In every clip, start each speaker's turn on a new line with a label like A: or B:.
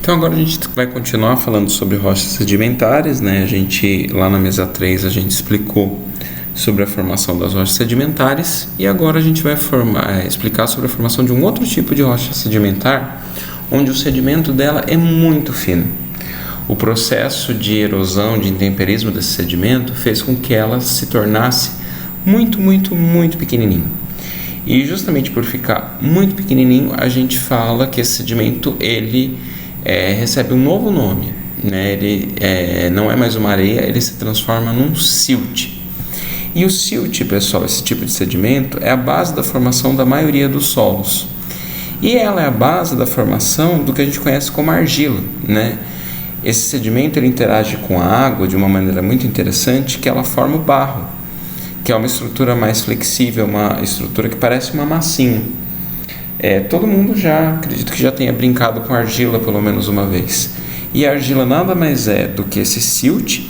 A: Então agora a gente vai continuar falando sobre rochas sedimentares, né? Lá na mesa 3 a gente explicou sobre a formação das rochas sedimentares e agora a gente vai explicar sobre a formação de um outro tipo de rocha sedimentar, onde o sedimento dela é muito fino. O processo de erosão, de intemperismo desse sedimento fez com que ela se tornasse muito, muito, muito pequenininho. E justamente por ficar muito pequenininho, a gente fala que esse sedimento ele recebe um novo nome, né? Ele não é mais uma areia, ele se transforma num silt. E o silt, pessoal, esse tipo de sedimento, é a base da formação da maioria dos solos. E ela é a base da formação do que a gente conhece como argila, né? Esse sedimento ele interage com a água de uma maneira muito interessante, que ela forma o barro, que é uma estrutura mais flexível, uma estrutura que parece uma massinha. Todo mundo acredito que já tenha brincado com argila pelo menos uma vez. E a argila nada mais é do que esse silt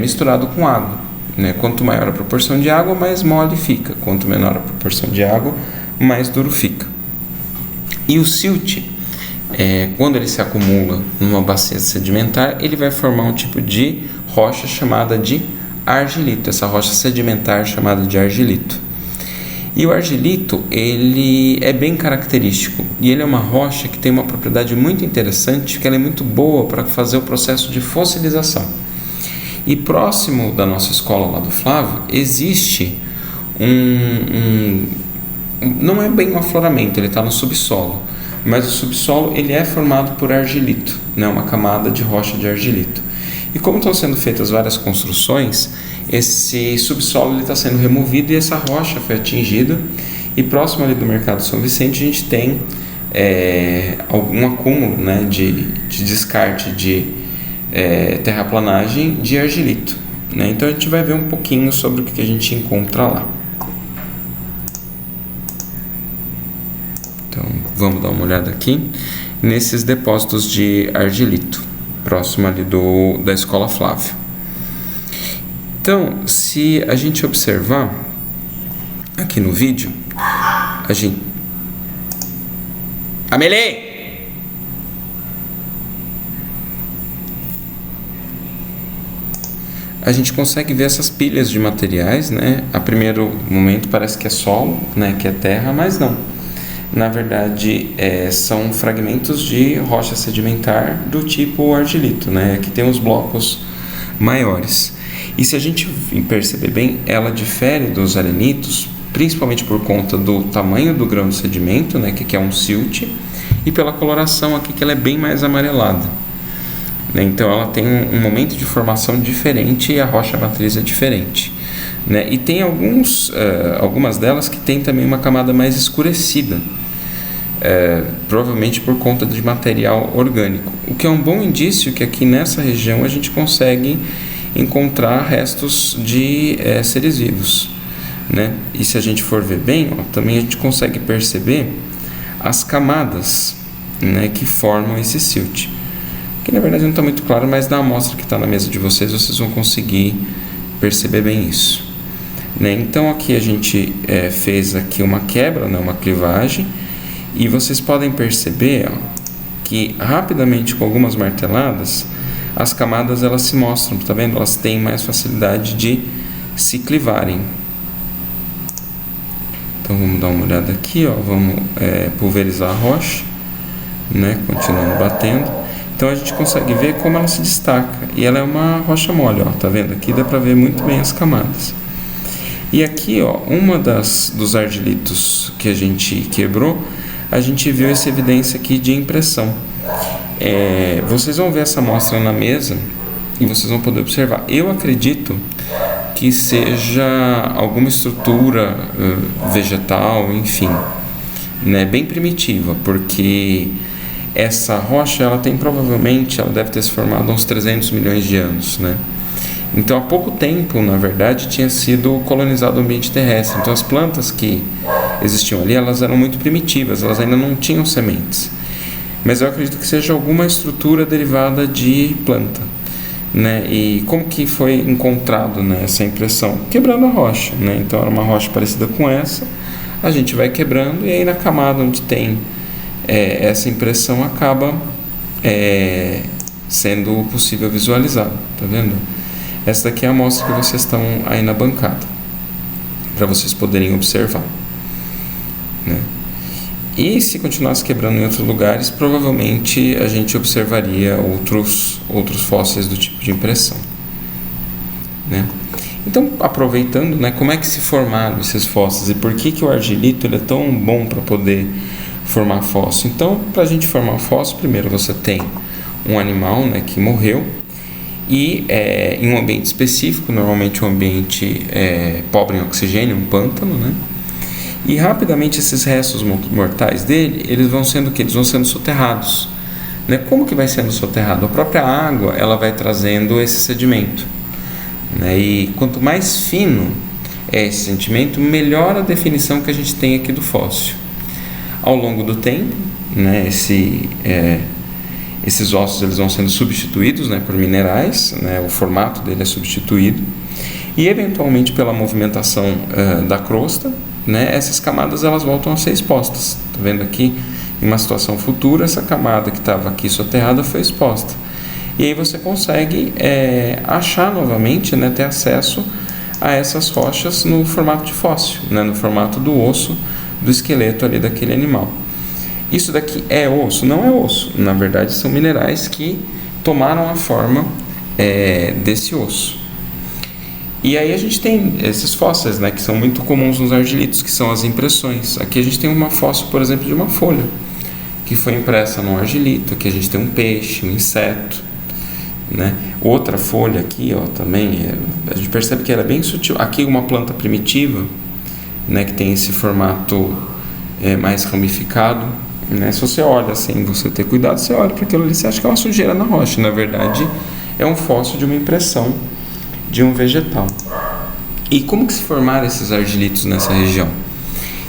A: misturado com água, né? Quanto maior a proporção de água, mais mole fica. Quanto menor a proporção de água, mais duro fica. E o silt, quando ele se acumula numa bacia sedimentar, ele vai formar um tipo de rocha chamada de argilito. Essa rocha sedimentar chamada de argilito. E o argilito, ele é bem característico e ele é uma rocha que tem uma propriedade muito interessante, que ela é muito boa para fazer o processo de fossilização. E próximo da nossa escola lá do Flávio, existe não é bem um afloramento, ele está no subsolo, mas o subsolo ele é formado por argilito, né? Uma camada de rocha de argilito. E como estão sendo feitas várias construções, esse subsolo está sendo removido e essa rocha foi atingida. E próximo ali do Mercado São Vicente a gente tem algum acúmulo, né, de descarte de terraplanagem de argilito, né? Então a gente vai ver um pouquinho sobre o que a gente encontra lá. Então vamos dar uma olhada aqui nesses depósitos de argilito, próximo ali da Escola Flávio. Então, se a gente observar aqui no vídeo, Amelie! A gente consegue ver essas pilhas de materiais, né? A primeiro momento parece que é solo, né? Que é terra, mas não. Na verdade, são fragmentos de rocha sedimentar do tipo argilito, né? Que tem os blocos maiores. E se a gente perceber bem, ela difere dos arenitos, principalmente por conta do tamanho do grão de sedimento, né? Que é um silt, e pela coloração aqui, que ela é bem mais amarelada, né? Então ela tem um momento de formação diferente e a rocha matriz é diferente, né? E tem algumas delas que tem também uma camada mais escurecida, provavelmente por conta de material orgânico, o que é um bom indício que aqui nessa região a gente consegue encontrar restos de seres vivos, né? E se a gente for ver bem, também a gente consegue perceber as camadas, né, que formam esse silt, que na verdade não está muito claro, mas na amostra que está na mesa de vocês vão conseguir perceber bem isso, né? Então aqui a gente fez aqui uma quebra, né, uma clivagem, e vocês podem perceber que rapidamente, com algumas marteladas, as camadas elas se mostram, tá vendo? Elas têm mais facilidade de se clivarem. Então vamos dar uma olhada aqui, vamos pulverizar a rocha, né? Continuando batendo. Então a gente consegue ver como ela se destaca. E ela é uma rocha mole, tá vendo? Aqui dá para ver muito bem as camadas. E aqui, uma dos argilitos que a gente quebrou, a gente viu essa evidência aqui de impressão. Vocês vão ver essa amostra na mesa e vocês vão poder observar. Eu acredito que seja alguma estrutura vegetal, enfim, né, bem primitiva, porque essa rocha ela deve ter se formado há uns 300 milhões de anos, né? Então há pouco tempo, na verdade, tinha sido colonizado o ambiente terrestre. Então as plantas que existiam ali, elas eram muito primitivas, elas ainda não tinham sementes. Mas eu acredito que seja alguma estrutura derivada de planta, né? E como que foi encontrado, né, essa impressão? Quebrando a rocha, né? Então era uma rocha parecida com essa, a gente vai quebrando e aí na camada onde tem essa impressão acaba sendo possível visualizar, tá vendo? Essa daqui é a amostra que vocês estão aí na bancada, para vocês poderem observar, né? E se continuasse quebrando em outros lugares, provavelmente a gente observaria outros fósseis do tipo de impressão, né? Então, aproveitando, né, como é que se formaram esses fósseis e por que o argilito ele é tão bom para poder formar fóssil? Então, para a gente formar um fóssil, primeiro você tem um animal, né, que morreu e em um ambiente específico, normalmente um ambiente pobre em oxigênio, um pântano, né? E rapidamente esses restos mortais dele, eles vão sendo soterrados, né? Como que vai sendo soterrado? A própria água, ela vai trazendo esse sedimento, né? E quanto mais fino é esse sedimento, melhor a definição que a gente tem aqui do fóssil. Ao longo do tempo, né, esses ossos eles vão sendo substituídos, né, por minerais, né? O formato dele é substituído e eventualmente pela movimentação da crosta, né, essas camadas elas voltam a ser expostas. Tá vendo aqui? Em uma situação futura, essa camada que estava aqui soterrada foi exposta. E aí você consegue achar novamente, né, ter acesso a essas rochas no formato de fóssil, né, no formato do osso, do esqueleto ali daquele animal. Isso daqui é osso? Não é osso. Na verdade, são minerais que tomaram a forma desse osso. E aí a gente tem esses fósseis, né, que são muito comuns nos argilitos, que são as impressões. Aqui a gente tem uma fóssil, por exemplo, de uma folha, que foi impressa num argilito. Aqui a gente tem um peixe, um inseto, né? Outra folha aqui, ó, também, a gente percebe que ela é bem sutil. Aqui uma planta primitiva, né, que tem esse formato mais ramificado, né? Se você olha assim, você ter cuidado, você olha para aquilo ali, você acha que é uma sujeira na rocha. Na verdade, é um fóssil de uma impressão de um vegetal. E como que se formaram esses argilitos nessa região?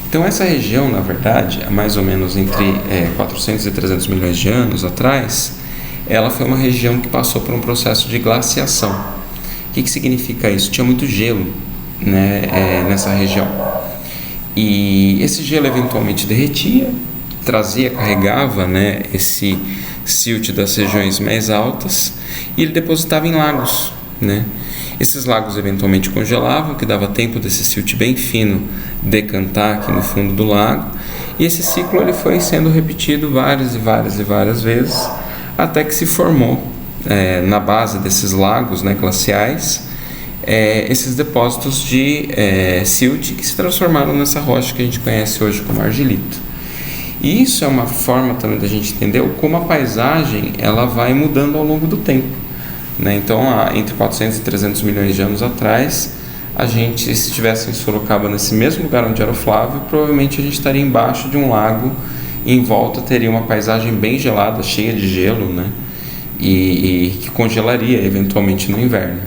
A: Então essa região, na verdade, há mais ou menos entre 400 e 300 milhões de anos atrás, ela foi uma região que passou por um processo de glaciação. O que significa isso? Tinha muito gelo, né, nessa região. E esse gelo eventualmente derretia, carregava, né, esse silt das regiões mais altas e ele depositava em lagos, né? Esses lagos eventualmente congelavam, que dava tempo desse silt bem fino decantar aqui no fundo do lago, e esse ciclo ele foi sendo repetido várias e várias e várias vezes, até que se formou na base desses lagos, né, glaciais, esses depósitos de silt que se transformaram nessa rocha que a gente conhece hoje como argilito. E isso é uma forma também da gente entender como a paisagem ela vai mudando ao longo do tempo, né? Então, entre 400 e 300 milhões de anos atrás, a gente, se estivesse em Sorocaba, nesse mesmo lugar onde era o Flávio, provavelmente a gente estaria embaixo de um lago e em volta teria uma paisagem bem gelada, cheia de gelo, né? E que congelaria eventualmente no inverno.